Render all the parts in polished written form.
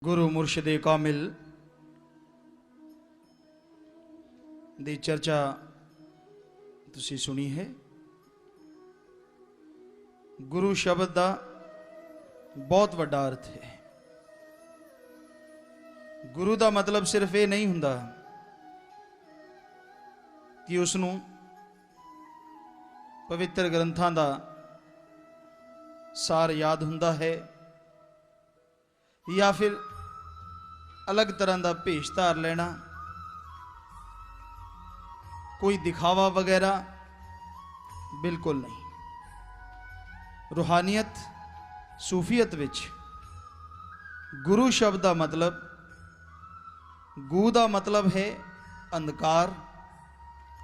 गुरु मुर्शिदे कामिल दी चर्चा तुसी सुनी है। गुरु शब्द का बहुत वड्डा अर्थ है। गुरु का मतलब सिर्फ ये नहीं हुंदा कि उसनू पवित्र ग्रंथां दा सार याद हुंदा है या फिर अलग तरह का भेष धार लेना, कोई दिखावा वगैरह, बिल्कुल नहीं। रूहानियत सूफियत विच गुरु शब्द का मतलब, गू का मतलब है अंधकार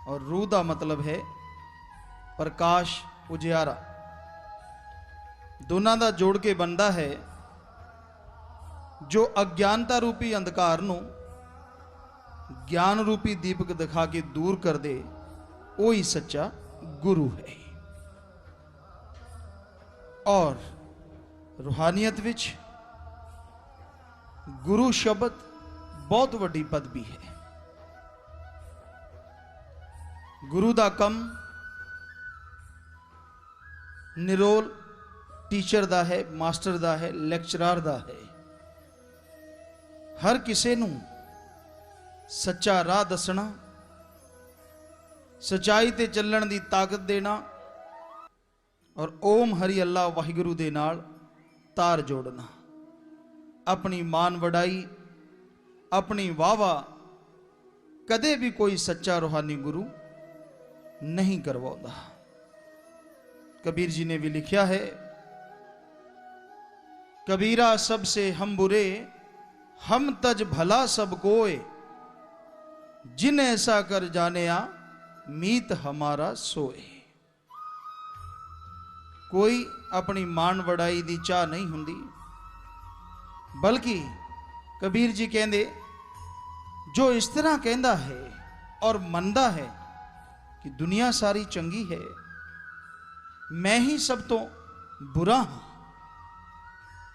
और रू का मतलब है प्रकाश उजियारा। दोनों का जोड़ के बनता है जो अज्ञानता रूपी अंधकार नू ज्ञान रूपी दीपक दिखा के दूर कर दे, वो ही सच्चा गुरु है। और रूहानियत विच गुरु शब्द बहुत वड्डी पदवी है। गुरु दा कम निरोल टीचर दा है, मास्टर दा है, लेक्चरार दा है। हर किसी नू सच्चा राह दसना, सच्चाई ते चलण दी ताकत देना और ओम हरि अल्लाह वाहिगुरु दे नाल तार जोड़ना। अपनी मान वड़ाई, अपनी वाहवा कदे भी कोई सच्चा रूहानी गुरु नहीं करवाता। कबीर जी ने भी लिखा है, कबीरा सबसे हम बुरे, हम तज भला सब कोय, जिन ऐसा कर जाने आ मीत हमारा सोए। कोई अपनी मान वड़ाई दी चाह नहीं हुंदी, बल्कि कबीर जी कहंदे जो इस तरह कहंदा है और मनदा है कि दुनिया सारी चंगी है, मैं ही सब तो बुरा हां,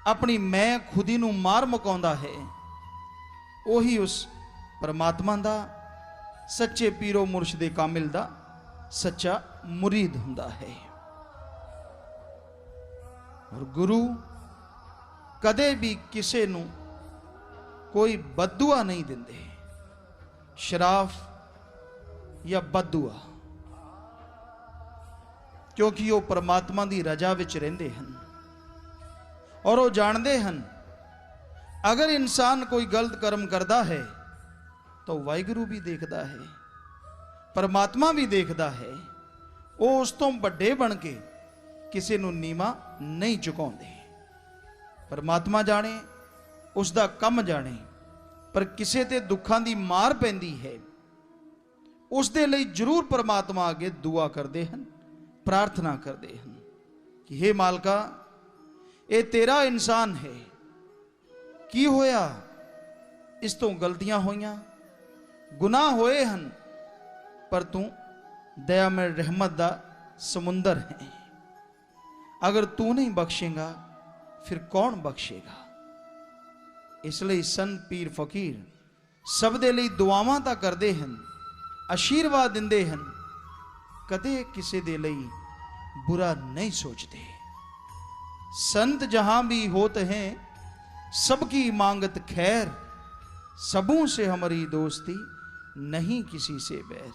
अपनी मैं खुदी नू मार मुकाउंदा है, वही उस परमात्मा दा सच्चे पीरो मुर्शिदे कामिल दा सच्चा मुरीद हुंदा है। और गुरु कदे भी किसे नू कोई बददुआ नहीं दिंदे, शराफ या बददुआ, क्योंकि वो परमात्मा दी रजा विच रहिंदे हन और वो जानते हैं अगर इंसान कोई गलत कर्म करता है तो वाहिगुरु भी देखता है, परमात्मा भी देखता है। वो उस तो बड़े बन के किसी नू नीवा नहीं चुकाउंदे। परमात्मा जाने, उसका कम जाने, पर किसी ते दुखां दी मार पैंदी है, उस दे लई जरूर परमात्मा अगे दुआ करते हैं, प्रार्थना करते हैं कि हे मालका, ये तेरा इंसान है, की होया, इस तो गलतियां होइयां, गुनाह होए हन, पर तू दयामय रहमत दा समुंदर है। अगर तू नहीं बख्शेगा फिर कौन बख्शेगा। इसलिए संत पीर फकीर सब दे लई दुआवां तां करदे हन, आशीर्वाद दिंदे हन, कदे किसी दे लई बुरा नहीं सोचते। संत जहां भी होते हैं सबकी मांगत खैर, सबों से हमारी दोस्ती नहीं किसी से बैर।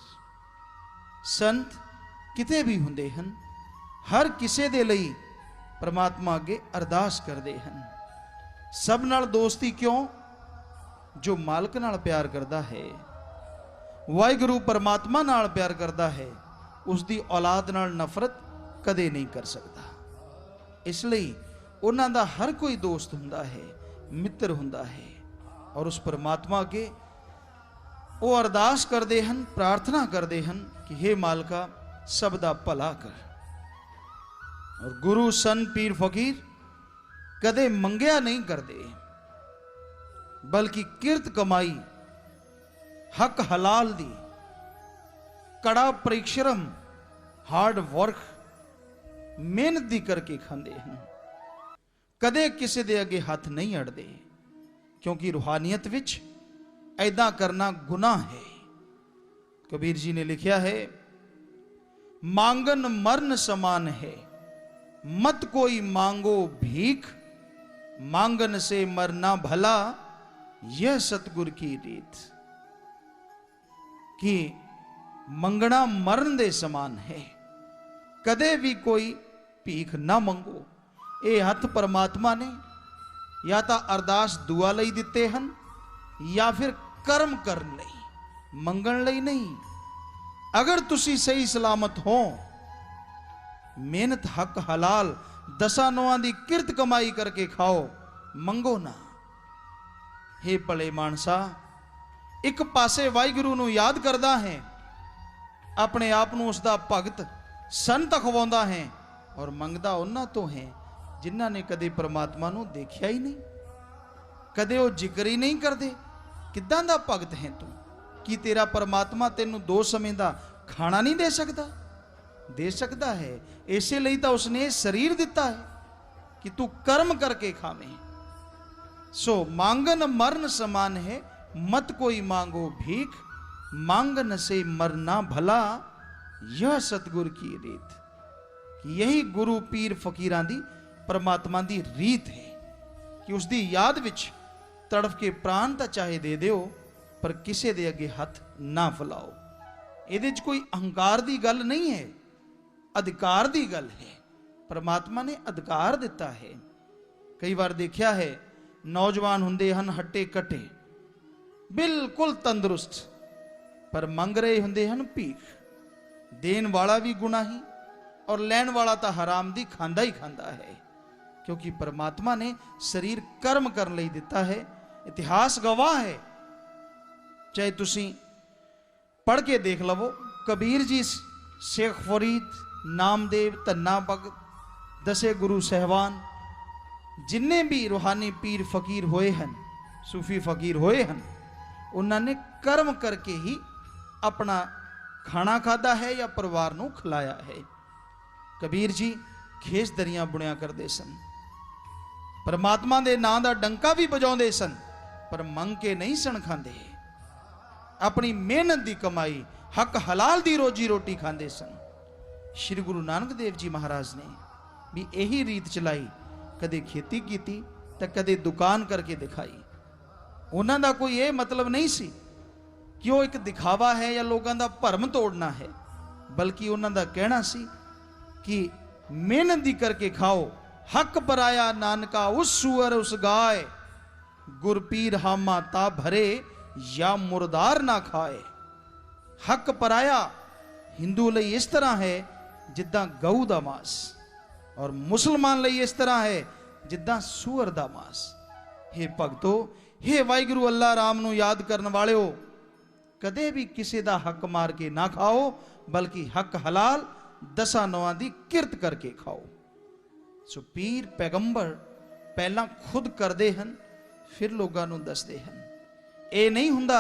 संत किते भी हुंदे हन, हर किसे दे लई परमात्मा अगे अरदास करदे हन। सब नाल दोस्ती क्यों? जो मालक नाल प्यार करता है, वाहिगुरु परमात्मा नाल प्यार करता है, उसकी औलाद नाल नफरत कदे नहीं कर सकता। इसलिए उन्हां दा हर कोई दोस्त हुंदा है, मित्र हुंदा है। और उस परमात्मा के वो अरदास करते हैं, प्रार्थना करते हैं कि हे मालका सब दा भला कर। और गुरु सन पीर फकीर कदे मंगया नहीं करते, बल्कि किरत कमाई हक हलाल दी, कड़ा परिश्रम, हार्ड वर्क, मेहनत दी करके खांदे हैं। कदे किसी दे अगे हथ नहीं अड़ते। क्योंकि रूहानियत विच ऐदा करना गुनाह है। कबीर जी ने लिखा है, मांगन मरण समान है, मत कोई मांगो भीख, मांगन से मरना भला, यह सतगुर की रीत। कि मंगना मरण दे समान है, कदे भी कोई भीख ना मंगो। ये हथ परमात्मा ने या तो अरदास दुआ लई दिते हन या फिर कर्म करन लई, मंगण लई नहीं। अगर तुसी सही सलामत हो, मेहनत हक हलाल दसा नौआं दी किरत कमाई करके खाओ, मंगो ना। हे भले मानसा, एक पासे वाहिगुरू नूं याद करदा है, अपने आप नूं उसदा भगत संत अखवाउंदा है, और मंगदा उन्हां तो है जिन्हां ने कदे परमात्मा नूं देखिया ही नहीं, कदे वो जिक्र ही नहीं करदे। किदां दा भगत है तू? कि तेरा परमात्मा तेनू दो समय का खाना नहीं दे सकता? दे सकता है। इसे लिए तो उसने शरीर दिता है कि तू कर्म करके खावे। सो मांगन मरण समान है, मत कोई मांगो भीख, मांगन से मरना भला, यह सतगुर की रीत। कि यही गुरु पीर फकीरां दी परमात्मा दी रीत है कि उसकी याद विच तड़फ के प्राण तो चाहे दे दिओ, पर किसी दे अगे हथ ना फैलाओ। ये कोई अहंकार की गल नहीं है, अधिकार की गल है। परमात्मा ने अधिकार दिता है। कई बार देखा है, नौजवान हुंदे हन हट्टे कट्टे, बिल्कुल तंदुरुस्त, पर मंग रहे हुंदे हन भीख। देन वाला भी गुनाही और लैन वाला तो हराम दी खांदा ही खांदा है, क्योंकि परमात्मा ने शरीर कर्म करने लई दिता है। इतिहास गवाह है, चाहे तुसी पढ़ के देख लवो। कबीर जी, शेख फरीद, नामदेव, धन्ना भगत, दसे गुरु सहबान, जिन्ने भी रूहानी पीर फकीर होए हैं, सूफी फकीर होए हैं, उन्होंने कर्म करके ही अपना खाना खादा है या परिवार नूं खिलाया है। कबीर जी खेस दरियां बुनिया करते सन, परमात्मा दे नां दा डंका भी बजाउंदे सन, पर मंग के नहीं सन खांदे। अपनी मेहनत की कमाई हक हलाल दी रोजी रोटी खांदे सन। श्री गुरु नानक देव जी महाराज ने भी यही रीत चलाई, कदे खेती की तो कदे दुकान करके दिखाई। उन्हां दा कोई ये मतलब नहीं सी कि वो एक दिखावा है या लोगों का भरम तोड़ना है, बल्कि उन्हां दा कहना सी कि मेहनत दी करके खाओ, हक पराया नानका उस सुअर उस गाय, गुरपीर हामा ता भरे या मुर्दार ना खाए। हक पराया हिंदू लई इस तरह है जिद्दां गऊ दा मांस, और मुसलमान लई इस तरह है जिद्दां सुअर दा मांस। हे भगतो, हे वाहिगुरू अल्लाह राम नूं याद करन वालिओ, कदे भी किसी दा हक मार के ना खाओ, बल्कि हक हलाल दसा नौआं दी किरत करके खाओ। सो पीर पैगंबर पहला खुद करते हैं, फिर लोगों नूं दसदे हैं। ये नहीं हुंदा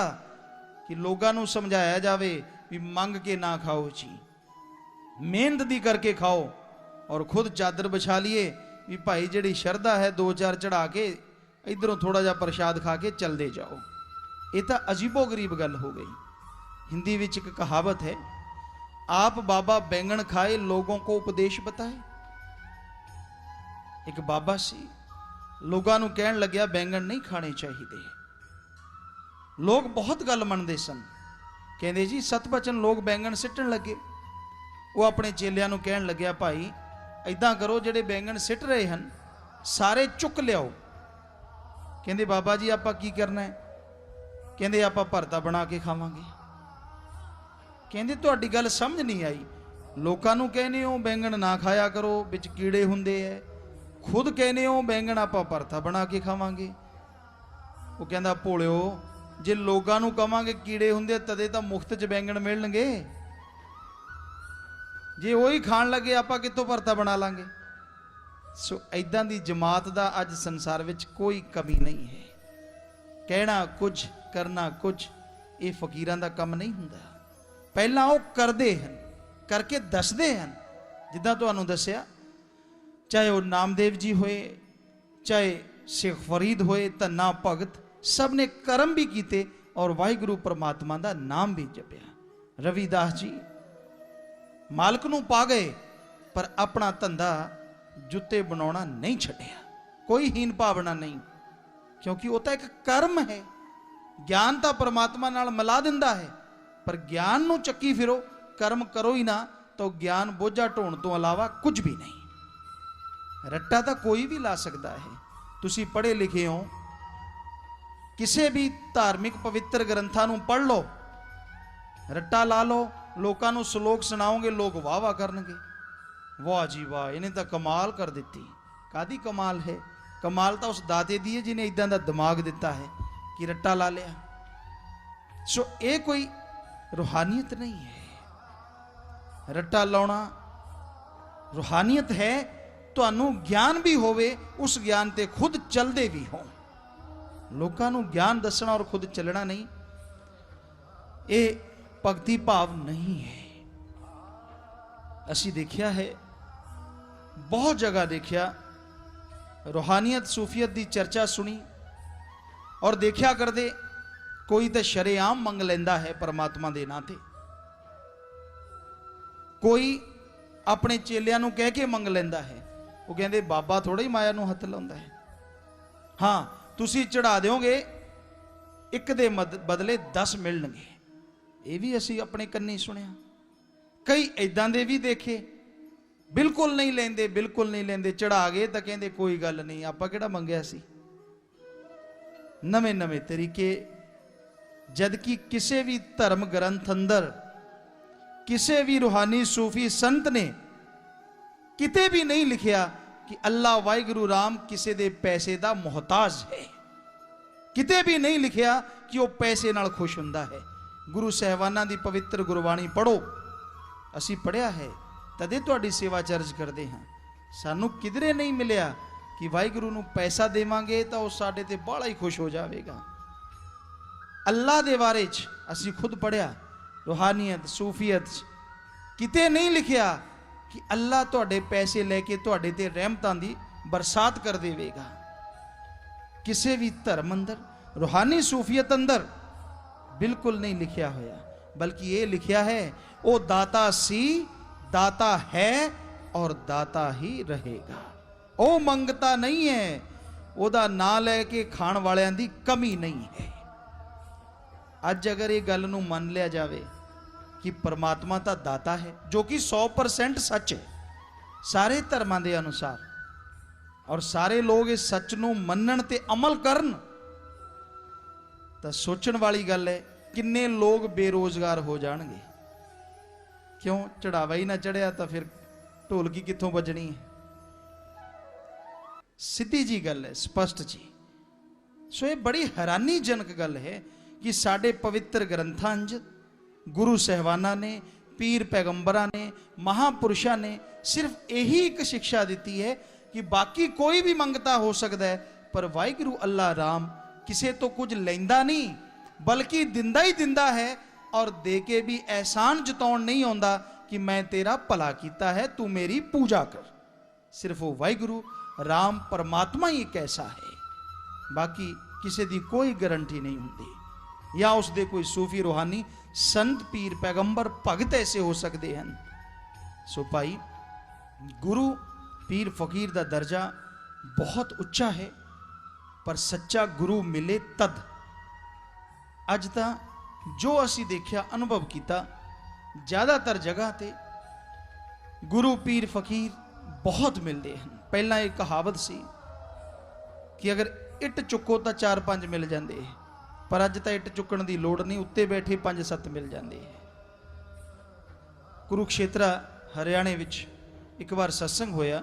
कि लोगों नूं समझाया जाए भी मंग के ना खाओ जी, मेहनत दी करके खाओ, और खुद चादर बिछा लिए भी भाई जिहड़ी शरधा है दो चार चढ़ा के इधरों थोड़ा जा प्रसाद खा के चलते जाओ। ये तो अजीबो गरीब गल हो गई। हिंदी विच एक कहावत है, आप बाबा बैंगन खाए लोगों को उपदेश बताए। एक बाबा सी लोगों नूं कहण लग्या बैंगन नहीं खाने चाहिए। लोग बहुत गल मनते सन, कहते जी सत बचन लोग बैंगन सिटन लगे। वो अपने चेलियां नूं कहण लग्या, भाई इदां करो जिहड़े बैंगन सिट रहे हैं सारे चुक लियाओ। कहते बाबा जी आपां की करना है? कहते आपां भरता बना के खावांगे। कहते तुहाडी गल समझ नहीं आई, लोकां नूं कहने हो बैंगन ना खाया करो विच कीड़े हुंदे है, खुद कहने हो बैंगन आपां भरता बना के खावांगे। वो कहंदा भोलिओ, जे लोगां नूं कवांगे कीड़े हुंदे तदे तां मुफ्त च बैंगन मिलणगे, जे वही खाण लगे आपां कित्थों भरता बना लांगे। सो ऐदां दी जमात दा अज संसार विच कोई कमी नहीं है। कहना कुछ करना कुछ, ये फकीरां दा काम नहीं हुंदा। पहला वो करदे हन, करके दसदे हन। जिद्दां तुहानूं दस्सिया, चाहे वो नामदेव जी होए, चाहे शेख फरीद होए, धन्ना भगत, सब ने कर्म भी किए और वाहिगुरु परमात्मा का नाम भी जपिया। रविदास जी मालक नूं पा गए पर अपना धंधा जुत्ते बनाना नहीं छड्डिया, कोई हीन भावना नहीं, क्योंकि वो तो एक कर्म है। ज्ञान तो परमात्मा नाल मिला दिंदा है, पर ज्ञान नूं चक्की फिरो, कर्म करो ही ना तो ज्ञान बोझा ढोण तो अलावा कुछ भी नहीं। रट्टा तो कोई भी ला सकता है। तुसी पढ़े लिखे हो, किसी भी धार्मिक पवित्र ग्रंथां नूं पढ़ लो, रट्टा ला लो, लोकां नूं श्लोक सुनाओगे, लोग वाह वाह करनगे, वाह जी वाह इन्हें तो कमाल कर दी। कादी कमाल है? कमाल तो उस दाते दी है जिन्हें इदां दा दिमाग दिता है कि रट्टा ला लिया। सो ये कोई रूहानियत नहीं है। रट्टा लाउणा रूहानियत है, तुहानू ज्ञान भी होवे, उस ज्ञान ते खुद चलदे भी हो। लोकां नू ज्ञान दसना और खुद चलना नहीं, ये भगती भाव नहीं है। असी देखिया है, बहुत जगह देखिया, रूहानियत सूफियत की चर्चा सुनी और देखिया करदे कोई तो शरेआम मंग लैंदा है परमात्मा के नां ते, कोई अपने चेलियां नूं कह के मंग लैंदा है। वो कहते बाबा थोड़ा ही माया नूं हथ लाउंदा है। हाँ तुसी चढ़ा दोगे एक दे बदले 10 मिलणगे। ये भी असी अपने कन्नी सुनिया। कई इदां दे भी देखे, बिल्कुल नहीं लेंदे, बिल्कुल नहीं लेंदे, चढ़ा गए तो कहते कोई गल नहीं, आपां किहड़ा मंगिया सी। नवे नवे तरीके, जबकि किसी भी धर्म ग्रंथ अंदर किसी भी रूहानी सूफी संत ने किते भी नहीं लिखिया कि अल्लाह वाहिगुरु राम किसी दे पैसे का मोहताज है। किते भी नहीं लिखिया कि वह पैसे नाल खुश हुंदा है। गुरु साहिबाना की पवित्र गुरबाणी पढ़ो, असी पढ़िया है तदे तुहाडी सेवा चर्ज करते हैं। सानू किधरे नहीं मिलिया कि वाहिगुरु नूं पैसा देवांगे तो वह साडे ते बाहला ही खुश हो जाएगा। अल्लाह दे बारे च असी खुद पढ़िया, रूहानियत सूफियत किते नहीं लिखिया कि अल्लाह तुहाडे पैसे लैके तुहाडे ते रहमतां दी बरसात कर देवेगा। किसी भी धर्म अंदर, रूहानी सूफियत अंदर बिल्कुल नहीं लिखिया होया, बल्कि ये लिखिया है वो दाता सी, दाता है और दाता ही रहेगा। वो मंगता नहीं है, ओदा ना लैके खाण वालियां दी कमी नहीं है। अज अगर ये गल नूं मन लिया जाए कि परमात्मा तो दाता है, जो कि 100% सच है सारे धर्मां दे अनुसार, और सारे लोग इस सच नूं मनण ते अमल करन, तो सोचण वाली गल है किन्ने लोग बेरोजगार हो जाणगे। क्यों? चढ़ावा ही ना चढ़िया तो फिर ढोलकी कित्थों बजनी है। सीधी जी गल है, स्पष्ट जी। सो ये बड़ी हैरानीजनक गल है कि साडे पवित्र ग्रंथां च गुरु साहिबाना ने, पीर पैगंबरां ने, महापुरुषां ने सिर्फ यही एक शिक्षा दी है कि बाकी कोई भी मंगता हो सकता है, पर वाहिगुरु अल्लाह राम किसे तो कुछ लैंदा नहीं, बल्कि दिंदा ही दिंदा है, और दे के भी एहसान जताउण नहीं आउंदा कि मैं तेरा भला कीता है, तू मेरी पूजा कर। सिर्फ वो वाहिगुरु राम परमात्मा ही एक ऐसा है, बाकी किसी की कोई गारंटी नहीं होंदी। या उसके कोई सूफी रूहानी संत पीर पैगंबर भगत ऐसे हो सकते हैं। सो भाई, गुरु पीर फकीर का दर्जा बहुत उच्चा है, पर सच्चा गुरु मिले तद। अज तक जो असी देखा, अनुभव किया, ज़्यादातर जगह ते गुरु पीर फकीर बहुत मिलते हैं। पहला एक कहावत सी कि अगर इट चुको तो 4-5 मिल जाते हैं, पर अज तो इट चुकन की लोड़ नहीं, उत्ते बैठे 5-7 मिल जाते हैं। कुरुक्षेत्र हरियाणे विच एक बार सत्संग होया,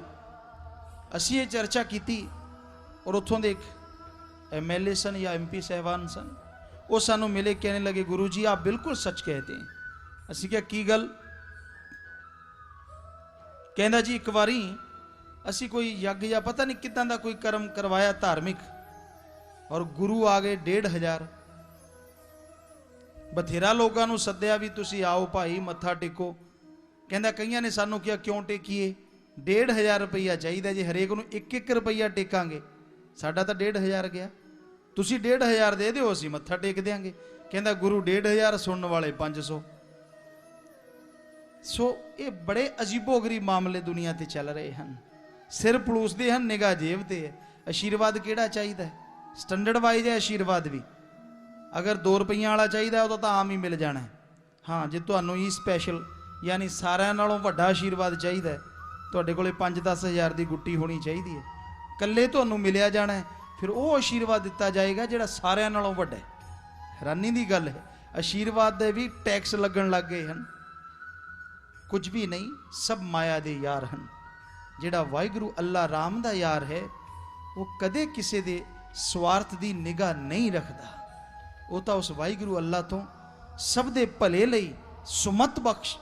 असी ये चर्चा की, और उत्थों दे MLA सन या MP साहबान सन, वो सानू मिले, कहने लगे गुरु जी आप बिल्कुल सच कहते हैं। असी क्या की गल? कहना जी एक बारी असी कोई यज्ञ या पता नहीं कितना का कोई कर्म करवाया धार्मिक, और गुरु आ गए 1,500। बथेरा लोगों को सद्या भी तुसी आओ भाई मत्था टेको। कहता कईयां ने सानू क्या क्यों टेकीए, 1,500 रुपया चाहिए जी, हरेक नूं 1-1 रुपया टेकांगे, साडा तो 1,500 गया। ਤੁਸੀਂ 1500 ਦੇ ਦਿਓ, ਅਸੀਂ ਮੱਥਾ ਟੇਕ ਦਿਆਂਗੇ। ਕਹਿੰਦਾ ਗੁਰੂ 1500, ਸੁਣਨ ਵਾਲੇ 500। ਸੋ ਇਹ ਬੜੇ ਅਜੀਬੋ-ਗਰੀਬ ਮਾਮਲੇ ਦੁਨੀਆ ਤੇ ਚੱਲ ਰਹੇ ਹਨ। ਸਿਰ ਪਲੂਸਦੇ ਹਨ, ਨਿਗਾਹ ਜੇਬ ਤੇ ਹੈ। ਆਸ਼ੀਰਵਾਦ ਕਿਹੜਾ ਚਾਹੀਦਾ? ਸਟੈਂਡਰਡ ਵਾਈਜ਼ ਹੈ ਆਸ਼ੀਰਵਾਦ ਵੀ। ਅਗਰ 2 ਰੁਪਈਆਂ ਵਾਲਾ ਚਾਹੀਦਾ ਉਦੋਂ ਤਾਂ ਆਮ ਹੀ ਮਿਲ ਜਾਣਾ। ਹਾਂ, ਜੇ ਤੁਹਾਨੂੰ ਹੀ ਸਪੈਸ਼ਲ ਯਾਨੀ ਸਾਰਿਆਂ ਨਾਲੋਂ ਵੱਡਾ ਆਸ਼ੀਰਵਾਦ ਚਾਹੀਦਾ, ਤੁਹਾਡੇ ਕੋਲੇ 5-10 ਹਜ਼ਾਰ ਦੀ ਗੁੱਟੀ ਹੋਣੀ ਚਾਹੀਦੀ ਹੈ, ਇਕੱਲੇ ਤੁਹਾਨੂੰ ਮਿਲਿਆ ਜਾਣਾ, ਫਿਰ ਉਹ ਆਸ਼ੀਰਵਾਦ ਦਿੱਤਾ ਜਾਏਗਾ ਜਿਹੜਾ ਸਾਰਿਆਂ ਨਾਲੋਂ ਵੱਡਾ ਹੈ। ਹੈਰਾਨੀ ਦੀ ਗੱਲ ਹੈ, ਆਸ਼ੀਰਵਾਦ ਦੇ ਵੀ ਟੈਕਸ ਲੱਗਣ ਲੱਗ ਗਏ ਹਨ। ਕੁਝ ਵੀ ਨਹੀਂ, ਸਭ ਮਾਇਆ ਦੇ ਯਾਰ ਹਨ। ਜਿਹੜਾ ਵਾਹਿਗੁਰੂ ਅੱਲਾ ਰਾਮ ਦਾ ਯਾਰ ਹੈ, ਉਹ ਕਦੇ ਕਿਸੇ ਦੇ ਸਵਾਰਥ ਦੀ ਨਿਗਾਹ ਨਹੀਂ ਰੱਖਦਾ। ਉਹ ਤਾਂ ਉਸ ਵਾਹਿਗੁਰੂ ਅੱਲਾ ਤੋਂ ਸਭ ਦੇ ਭਲੇ ਲਈ ਸੁਮਤ ਬਖਸ਼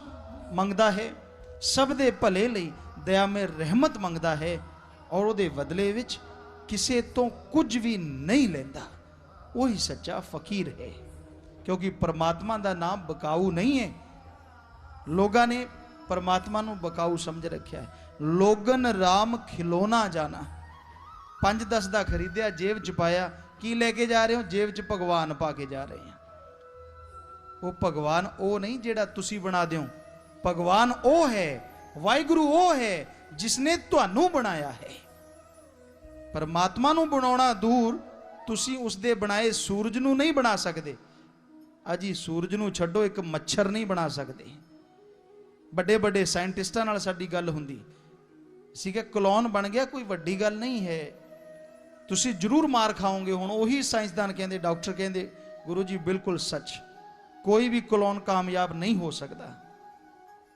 ਮੰਗਦਾ ਹੈ, ਸਭ ਦੇ ਭਲੇ ਲਈ ਦਇਆਮੇ ਰਹਿਮਤ ਮੰਗਦਾ ਹੈ, ਔਰ ਉਹਦੇ ਬਦਲੇ ਵਿੱਚ ਕਿਸੇ ਤੋਂ ਕੁਝ ਵੀ ਨਹੀਂ ਲੈਂਦਾ। ਉਹੀ ਸੱਚਾ ਫਕੀਰ ਹੈ, ਕਿਉਂਕਿ ਪਰਮਾਤਮਾ ਦਾ ਨਾਮ ਬਕਾਊ ਨਹੀਂ ਹੈ। ਲੋਕਾਂ ਨੇ ਪਰਮਾਤਮਾ ਨੂੰ ਬਕਾਊ ਸਮਝ ਰੱਖਿਆ ਹੈ। ਲੋਗਨ ਰਾਮ ਖਿਲੋਣਾ ਜਾਣਾ। 5-10 ਦਾ ਖਰੀਦਿਆ, ਜੇਬ ਚ ਪਾਇਆ, ਕੀ ਲੈ ਕੇ ਜਾ ਰਹੇ ਹੋ? ਜੇਬ ਚ ਭਗਵਾਨ ਪਾ ਕੇ ਜਾ ਰਹੇ ਹਾਂ। ਉਹ ਭਗਵਾਨ ਉਹ ਨਹੀਂ ਜਿਹੜਾ ਤੁਸੀਂ ਬਣਾ ਦਿਓ। ਭਗਵਾਨ ਉਹ ਹੈ, ਵਾਹਿਗੁਰੂ ਉਹ ਹੈ ਜਿਸਨੇ ਤੁਹਾਨੂੰ ਬਣਾਇਆ ਹੈ। ਪਰਮਾਤਮਾ ਨੂੰ ਬਣਾਉਣਾ ਦੂਰ, ਤੁਸੀਂ ਉਸ ਦੇ ਬਣਾਏ ਸੂਰਜ ਨੂੰ ਨਹੀਂ ਬਣਾ ਸਕਦੇ। ਅਜੀ ਸੂਰਜ ਨੂੰ ਛੱਡੋ, ਇੱਕ ਮੱਛਰ ਨਹੀਂ ਬਣਾ ਸਕਦੇ। ਵੱਡੇ ਵੱਡੇ ਸਾਇੰਟਿਸਟਾਂ ਨਾਲ ਸਾਡੀ ਗੱਲ ਹੁੰਦੀ ਸੀਗਾ, ਕਲੋਨ ਬਣ ਗਿਆ, ਕੋਈ ਵੱਡੀ ਗੱਲ ਨਹੀਂ ਹੈ, ਤੁਸੀਂ ਜ਼ਰੂਰ ਮਾਰ ਖਾਓਗੇ। ਹੁਣ ਉਹੀ ਸਾਇੰਸਦਾਨ ਕਹਿੰਦੇ, ਡਾਕਟਰ ਕਹਿੰਦੇ, ਗੁਰੂ ਜੀ ਬਿਲਕੁਲ ਸੱਚ, ਕੋਈ ਵੀ ਕਲੋਨ ਕਾਮਯਾਬ ਨਹੀਂ ਹੋ ਸਕਦਾ,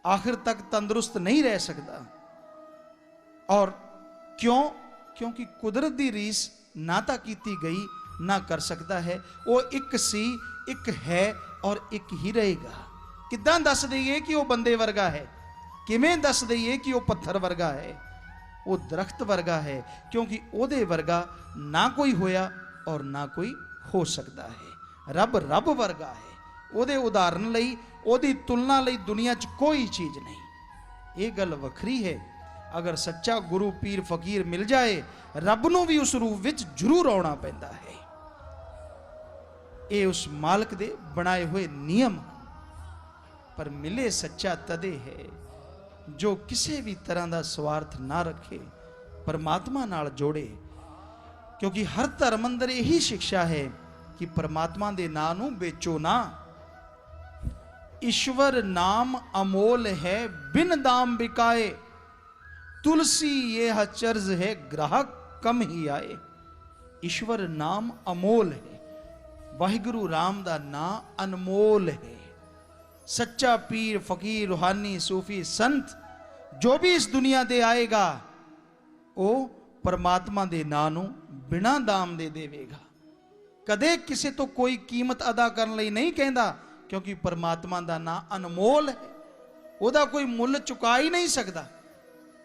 आखिर तक तंदुरुस्त नहीं रह सकता। और क्यों? क्योंकि कुदरत दी रीस ना तो कीती गई ना कर सकता है। वो एक सी, एक है और एक ही रहेगा। किदां दस दईए कि वो बंदे वर्गा है, किवें दस दईए कि वो पत्थर वर्गा है, वो दरख्त वर्गा है, क्योंकि ओदे वर्गा ना कोई होया और ना कोई हो सकता है। रब रब वर्गा है, ਉਹਦੇ ਉਦਾਹਰਨ ਲਈ, ਉਹਦੀ ਤੁਲਨਾ ਲਈ ਦੁਨੀਆ 'ਚ ਕੋਈ ਚੀਜ਼ ਨਹੀਂ। ਇਹ ਗੱਲ ਵੱਖਰੀ ਹੈ। ਅਗਰ ਸੱਚਾ ਗੁਰੂ ਪੀਰ ਫਕੀਰ ਮਿਲ ਜਾਏ, ਰੱਬ ਨੂੰ ਵੀ ਉਸ ਰੂਪ ਵਿੱਚ ਜ਼ਰੂਰ ਆਉਣਾ ਪੈਂਦਾ ਹੈ। ਇਹ ਉਸ ਮਾਲਕ ਦੇ ਬਣਾਏ ਹੋਏ ਨਿਯਮ। ਪਰ ਮਿਲੇ ਸੱਚਾ ਤਦੇ ਹੈ ਜੋ ਕਿਸੇ ਵੀ ਤਰ੍ਹਾਂ ਦਾ ਸਵਾਰਥ ਨਾ ਰੱਖੇ, ਪਰਮਾਤਮਾ ਨਾਲ ਜੋੜੇ। ਕਿਉਂਕਿ ਹਰ ਧਰਮ ਅੰਦਰ ਇਹੀ ਸਿੱਖਿਆ ਹੈ ਕਿ ਪਰਮਾਤਮਾ ਦੇ ਨਾਂ ਨੂੰ ਵੇਚੋ ਨਾ। ईश्वर नाम अमोल है, बिन दाम बिकाए, तुलसी ये चर्ज है, ग्राहक कम ही आए। ईश्वर नाम अमोल है, वाहिगुरु राम दा नां अनमोल है। सच्चा पीर फकीर रूहानी सूफी संत जो भी इस दुनिया दे आएगा, वो परमात्मा दे नां नूं बिना दाम दे देवेगा। कदे किसी तो कोई कीमत अदा करने लई नहीं कहंदा, क्योंकि परमात्मा का नाम अनमोल है, ਉਹਦਾ कोई मुल चुका ही नहीं सकता।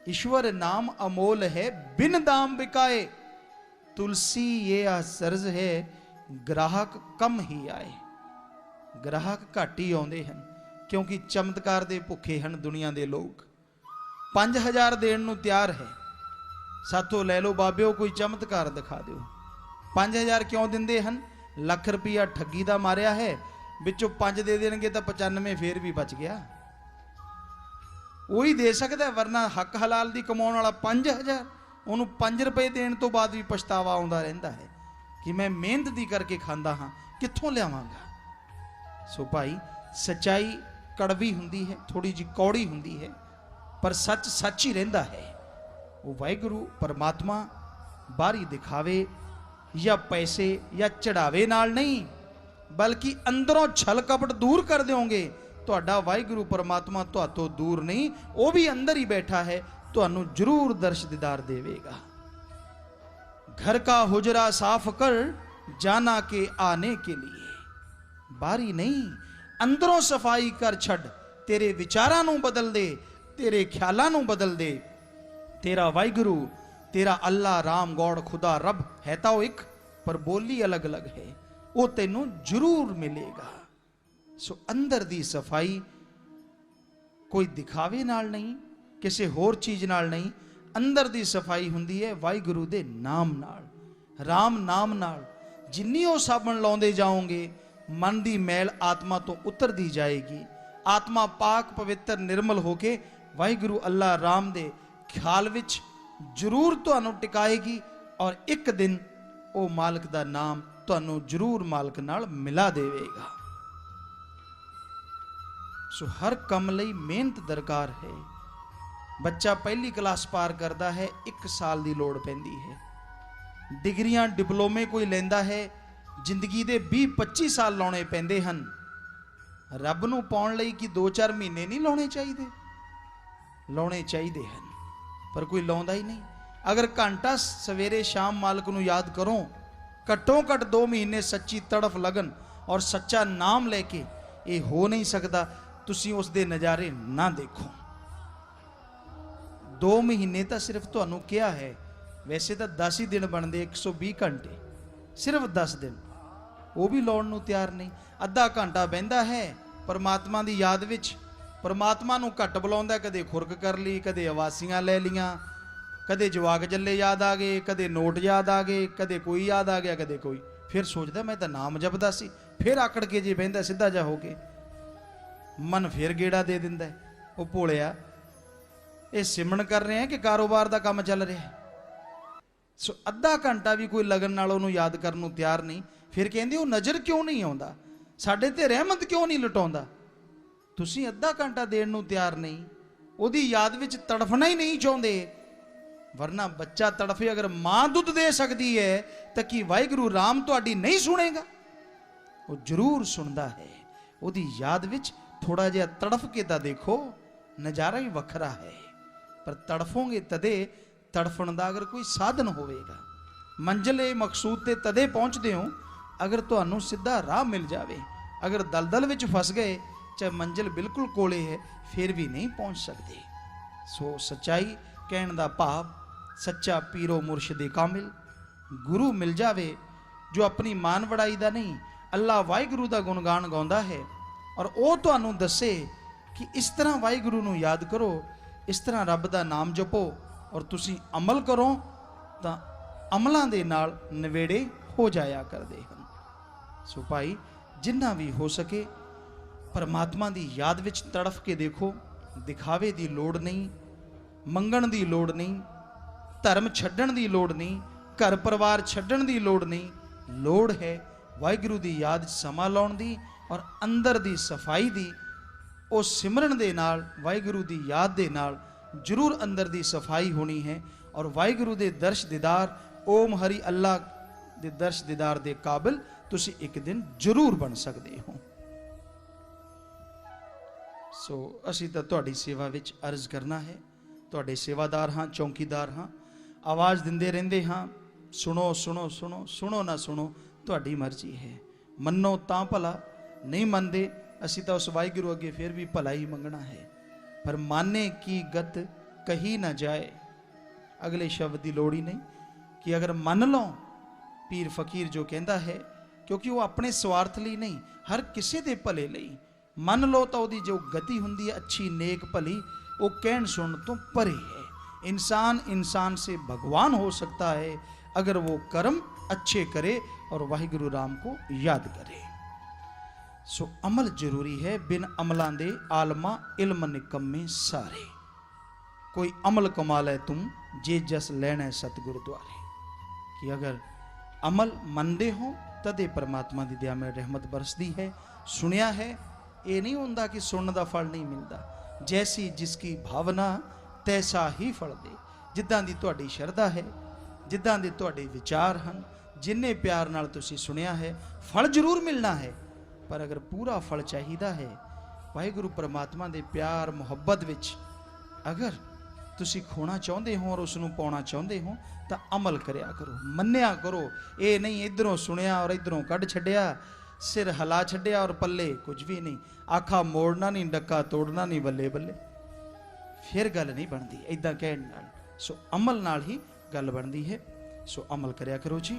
ईश्वर नाम अमोल है, बिन दाम बिकाए, तुलसी ये सर्ज है, ग्राहक कम ही आए। ग्राहक घट ही आउंदे हन, क्योंकि चमत्कार दे भुखे हन दुनिया दे लोग। 5000 देण नूं तैयार है, साथों ले लो बाबिओ, कोई चमत्कार दिखा दिओ। 5000 क्यों दिंदे हन? ਲੱਖ रुपया ठगी का मारिया है, ਵਿੱਚੋਂ 5 ਦੇ ਦੇਣਗੇ ਤਾਂ 95 ਫੇਰ ਵੀ ਬਚ ਗਿਆ। ਉਹੀ ਦੇ ਸਕਦਾ, ਵਰਨਾ ਹੱਕ ਹਲਾਲ ਦੀ ਕਮਾਉਣ ਵਾਲਾ 5000, ਉਹਨੂੰ 5 ਰੁਪਏ ਦੇਣ ਤੋਂ ਬਾਅਦ ਵੀ ਪਛਤਾਵਾ ਆਉਂਦਾ ਰਹਿੰਦਾ ਹੈ ਕਿ ਮੈਂ ਮਿਹਨਤ ਦੀ ਕਰਕੇ ਖਾਂਦਾ ਹਾਂ, ਕਿੱਥੋਂ ਲਿਆਵਾਂਗਾ। ਸੋ ਭਾਈ, ਸੱਚਾਈ ਕੜਵੀ ਹੁੰਦੀ ਹੈ, ਥੋੜੀ ਜਿਹੀ ਕੌੜੀ ਹੁੰਦੀ ਹੈ, ਪਰ ਸੱਚ ਸੱਚ ਹੀ ਰਹਿੰਦਾ ਹੈ। ਉਹ ਵਾਹਿਗੁਰੂ ਪਰਮਾਤਮਾ ਬਾਹਰੀ ਦਿਖਾਵੇ ਜਾਂ ਪੈਸੇ ਜਾਂ ਚੜਾਵੇ ਨਾਲ ਨਹੀਂ, बल्कि अंदरों छल कपट दूर कर दोगे, तुहाडा वाहिगुरू परमात्मा तुहातों दूर नहीं, वो भी अंदर ही बैठा है, तुहानू जरूर दर्श दीदार देवेगा। घर का हुजरा साफ कर, जाना के आने के लिए। बारी नहीं, अंदरों सफाई कर छड़, तेरे विचारां नू बदल दे, तेरे ख्यालां नू बदल दे। तेरा वाहिगुरू, तेरा अल्लाह राम गौड़ खुदा रब है तो एक, पर बोली अलग अलग है, वो तेनों जरूर मिलेगा। सो अंदर दी सफाई कोई दिखावे नाल नहीं, किसी होर चीज नाल नहीं, अंदर दी सफाई हुंदी है वाहिगुरू दे नाम नाल, राम नाम नाल। जिन्नी वो साबण लाउंदे जाओगे मन की मैल आत्मा तो उतरती जाएगी। आत्मा पाक पवित्र निर्मल होके वाहिगुरु अल्लाह राम दे ख्याल विच जरूर तुहानू टिकाएगी और एक दिन वो मालिक दा नाम तुहानू जरूर मालिक नाल मिला देवेगा। सो हर कम लई मेहनत दरकार है। बच्चा पहली क्लास पार करता है 1 साल की लोड़ पैंदी है। डिग्रियां डिप्लोमे कोई लेंदा है जिंदगी दे 20-25 साल लाने पैंदे हन। रब नूं पाउण लई कि 2-4 महीने नहीं लाने चाहिए, लाने चाहिए हैं, पर कोई लाउंदा ही नहीं। अगर घंटा सवेरे शाम मालिक नूं याद करो, घट्टों घट 2 महीने सच्ची तड़फ लगन और सच्चा नाम लेके, ये हो नहीं सकता तुसी उस दे नज़ारे ना देखो। 2 महीने तो सिर्फ तुहानू क्या है, वैसे तो 10 ही दिन बनते 120 घंटे, सिर्फ 10 दिन वो भी लाउण नूं तैयार नहीं। अद्धा घंटा बहिंदा है परमात्मा की याद विच, परमात्मा नूं घट बुलाउंदा, कदे खुरक कर ली, कदे अवासियां ले लियां, कदे जवाक जल्ले याद आ गए, कदे नोट याद आ गए, कदे कोई याद आ गया, कदे कोई। फिर सोचदा मैं तो नाम जपदा सी, फिर आकड़ के जे बहिंदा सीधा जा हो के मन फिर गेड़ा दे दिंदा है। वो भोलिया ये सिमरन कर रहे हैं कि कारोबार का काम चल रहा है। सो अद्धा घंटा भी कोई लगन नाल उहनूं याद करन नूं तैयार नहीं। फिर कहंदे वो नज़र क्यों नहीं आउंदा, साडे ते रहमत क्यों नहीं लुटाउंदा। तुसीं अद्धा घंटा देण नूं तैयार नहीं, उहदी याद विच तड़फना ही नहीं चाहुंदे। वरना बच्चा तड़फे, अगर मां दुध दे सकती है तो कि वाहिगुरू राम तुहाडी नहीं सुनेगा? वो जरूर सुनता है। उहदी याद विच थोड़ा जिहा तड़फ के तो देखो, नज़ारा ही वखरा है। पर तड़फोगे तदे, तड़फण दा अगर कोई साधन होवेगा। मंजिल मकसूद ते तदे पहुँचते हो अगर तुहानू सीधा राह मिल जाए। अगर दलदल विच फस गए, चाहे मंजिल बिल्कुल कोले है, फिर भी नहीं पहुँच सकते। सो सच्चाई कहण दा भाव, सच्चा पीरो मुर्शदे कामिल गुरु मिल जावे जो अपनी मान वड़ाई दा नहीं, अल्लाह वाहिगुरू दा गुणगान गाउंदा है और वो तुहानू दसे कि इस तरह वाहिगुरू नू याद करो, इस तरह रब दा नाम जपो और तुसी अमल करो तो अमलों के नाल नवेड़े हो जाया करते हैं। सो भाई जिन्ना भी हो सके परमात्मा की याद विच तड़फ के देखो। दिखावे की लोड़ नहीं, मंगण की लोड़ नहीं, धर्म छड्डण की लोड़ नहीं, घर परिवार छड्डण की लोड़ नहीं। लोड़ है वाहिगुरू की याद समा लाउण दी और अंदर की सफाई की। उस सिमरन दे नाल, वाहिगुरू की याद दे नाल जरूर अंदर की सफाई होनी है और वाहिगुरू दे दर्श दीदार, ओम हरि अल्लाह दे दर्श दीदार दे काबिल तुसी एक दिन जरूर बन सकते हो। सो असी तो तुहाडी सेवा विच अर्ज करना है, तुहाडे सेवादार हाँ, चौकीदार हाँ, आवाज़ दिंदे रहिंदे हाँ। सुनो सुनो सुनो, सुनो ना सुनो तुहाडी मर्जी है। मनो तां भला, नहीं मनदे असी तो उस वाहिगुरू अगे फिर भी भला ही मंगना है। पर माने की गत कही ना जाए, अगले शब्द की लोड़ ही नहीं कि अगर मन लो। पीर फकीर जो कहता है, क्योंकि वो अपने स्वार्थ लिए नहीं, हर किसी के भले लिए मन लो तो वही जो गति होंगी है अच्छी नेक भली, वो कहण सुन तो परे है। इंसान इंसान से भगवान हो सकता है अगर वो कर्म अच्छे करे और वाहिगुरू राम को याद करे। सो अमल जरूरी है, बिन अमलां दे आलमा इल्म निकम्मे सारे। कोई अमल कमा लै तुम जे जस लैना सतगुरु द्वारे। कि अगर अमल मनदे हो तदे परमात्मा की दया में रहमत बरसदी है। सुनिया है ये नहीं होंदा कि सुनने का फल नहीं मिलता। जैसी जिसकी भावना तैसा ही फल दे। जिद्दां दी तुहाडी शरधा है, जिद्दां दे तुहाडे विचार हैं, जिन्ने प्यार नाल तुसी सुनिया है, फल जरूर मिलना है। पर अगर पूरा फल चाहिदा है वाहिगुरू परमात्मा दे प्यार मुहब्बत विच अगर तुसी खोना चाहते हो और उसनूं पाउणा चाहते हो तो अमल करिया करो, मन्निया करो। ये नहीं इधरों सुनिया और इधरों कढ़ छड्डिया, सिर हला छड्डिया और पल्ले कुछ भी नहीं, आखा मोड़ना नहीं, डक्का तोड़ना नहीं, बल्ले बल्ले, फिर गल नहीं बनती इदां कहण नाल। सो अमल नाल ही गल बनती है। सो अमल करिया करो जी।